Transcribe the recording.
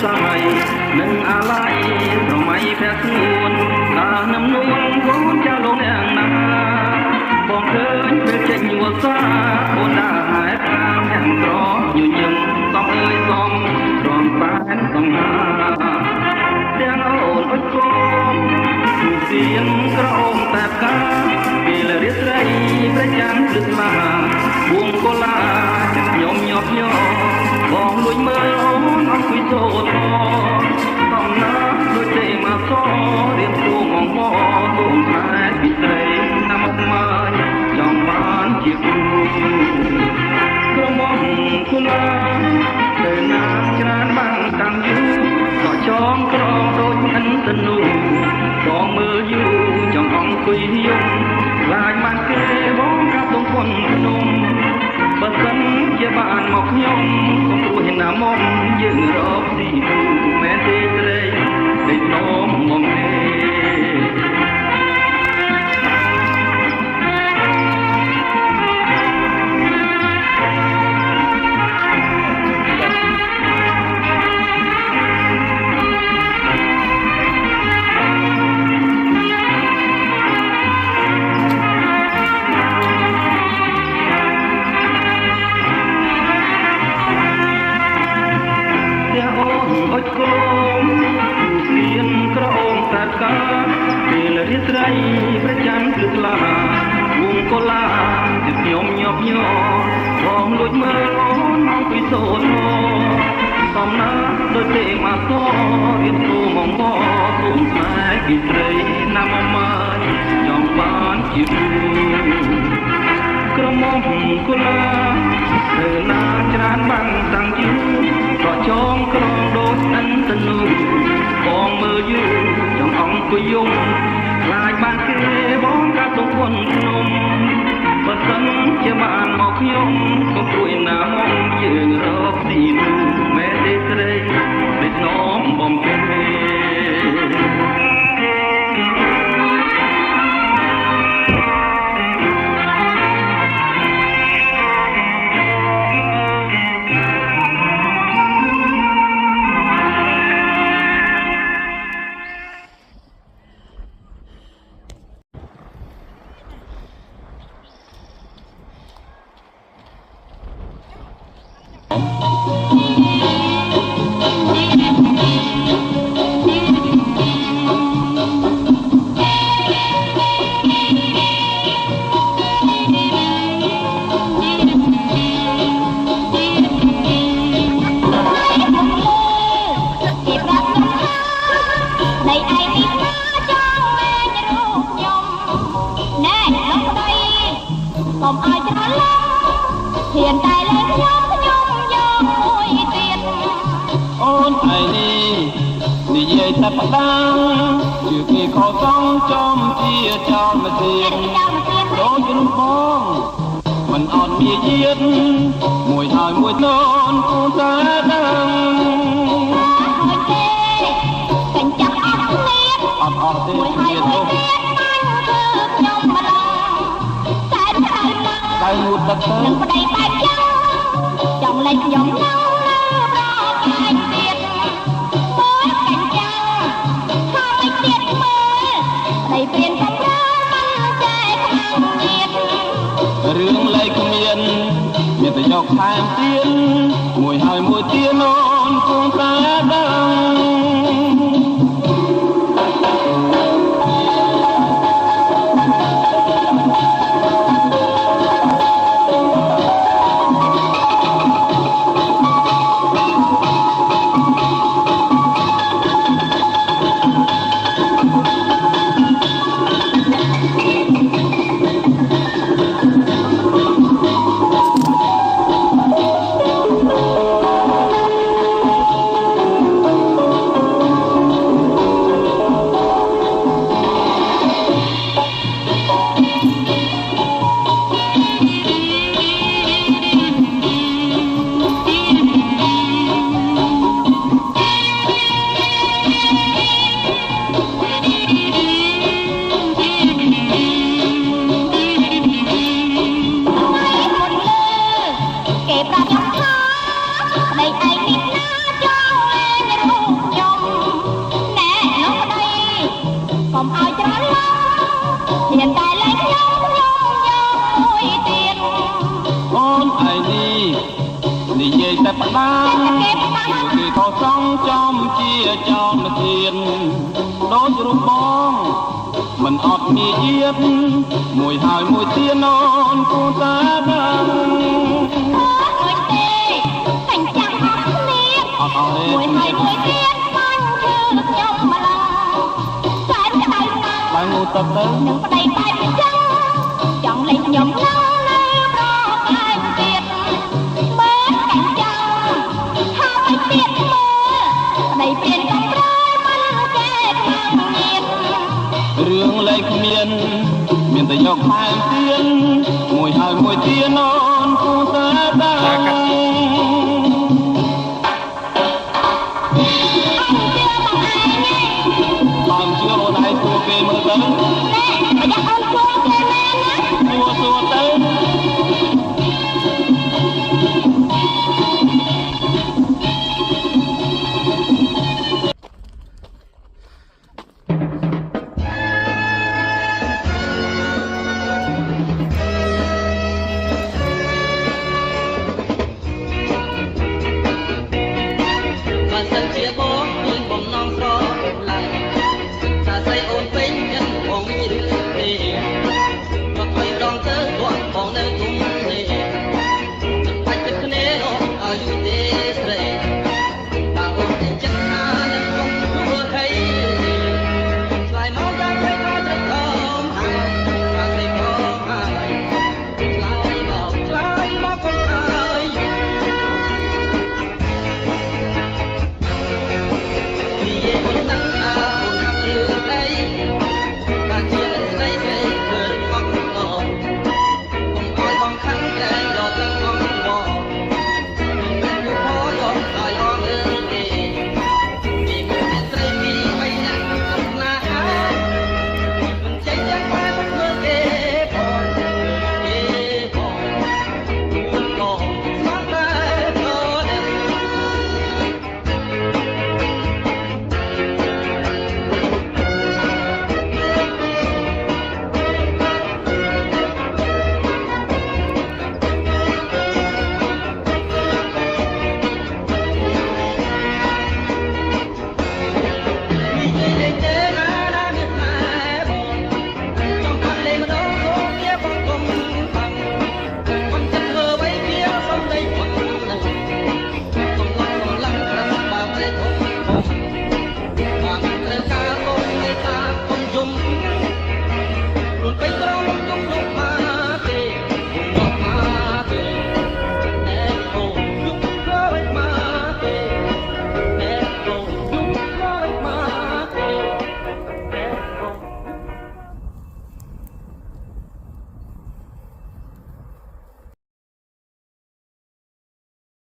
សាយនឹងអាឡ័យប្រមៃភៈខ្លួនតានំនួងកូនចាលោកអ្នកណាបងឃើញពេលចេញវស្សាអូនដើរហែប្រាំទាំងក្រញញឹមសំអើយសំរំបែនសំហាទាំងអូនអុចគំសៀងក្រអូមតែផ្កាពេលរាត្រីប្រចាំព្រឹកឡាបួងកូឡាចិត្តខ្ញុំញាប់ញ័របងលួចមើលអូនអង្គុយសូត្រតំណាដូចទេមកសរៀបទូងងទូនខ្លែពីត្រីណាមកមើលចង់បានជាគ្រូក្រុមបងគុលាទៅណាច្រើនបាំងតាំងយូរក៏ចងក្រងដូចអិនតនូបងមើលយូរចង់អង្គុយយំខ្លាចបានគេបងកាប់ទងគុនភ្នំបើសិនជាបានមកខ្ញុំកុំព្រោះណាមកយើងរកស៊ីទូមែនទេត្រីដេកនោមមកទេអុចគំសៀនក្រអូមតែផ្កាពេលរាត្រីប្រចាំព្រឹកឡាវងកូឡាចិត្តខ្ញុំញាប់ញ័របងលួចមើលអូនអង្គុយសូត្រសំណាដូចទេមកសរៀបទូមកទូនខ្លែពីត្រីណាមកមើលចង់បានជាគ្រូក្រមុំកូឡាទៅណាច្រើនបាំងតាំងយូរក៏ចងក្រងដូចអិនតនូបងមើលយូរចង់អង្គុយយំខ្លាចបានគេបងកាត់ទងគុនភ្នំបើសិនជាបានមកខ្ញុំកុំព្រួយណាមកយើងរកស៊ីទូមែនទេស្រីដេកនោមបំពេញតែបដាងជឿគេខកងចំជាចោលមកទៀតដូចជំបងមិនអត់មានជាតិមួយហើយមួយតនគូតែដឹងហើយទេចាញ់ចាប់អស់ទៀតអត់ទេមួយហើយមួយទៀតបានគឺខ្ញុំម្លងតែតែមួយទឹកទៅនឹងប្តីបែបចឹងចង់លេចខ្ញុំនៅរកឯងទៀតរឿងលេខគ្មានតែយកថែមទៀតមួយហើយមួយទៀតអូនគង់តែដឹងប្រាប់ខ្ញុំថាប្តីឯងនេះណាចង់លេងរ ឯនេះនិយាយតែផ្ដាំគេខុសសងចំជាចំទៀតដូចរូបបងមិនអត់មានទៀតមួយហើយមួយទៀតននគូតាដឹងមួយទេតែចាំអត់គ្នាអត់អរមួយហើយមួយទៀតបានធ្វើខ្ញុំម្ល៉េះតែក្តៅណាស់ឡើងងូទឹកទៅនឹងប្តីបែបចឹងចង់លេងខ្ញុំឡើងនៅប្រតែទៀតបើតែចាំថាទៅទៀតមើលប្តីព្រានកំប្រែមិនចេះខ្លាំងញៀនរឿងលេខមានតែយកផែនទៀនមួយហើយមួយទៀនអូនគូតែតាបើជឿអូនឯងគួរគេមើលទៅ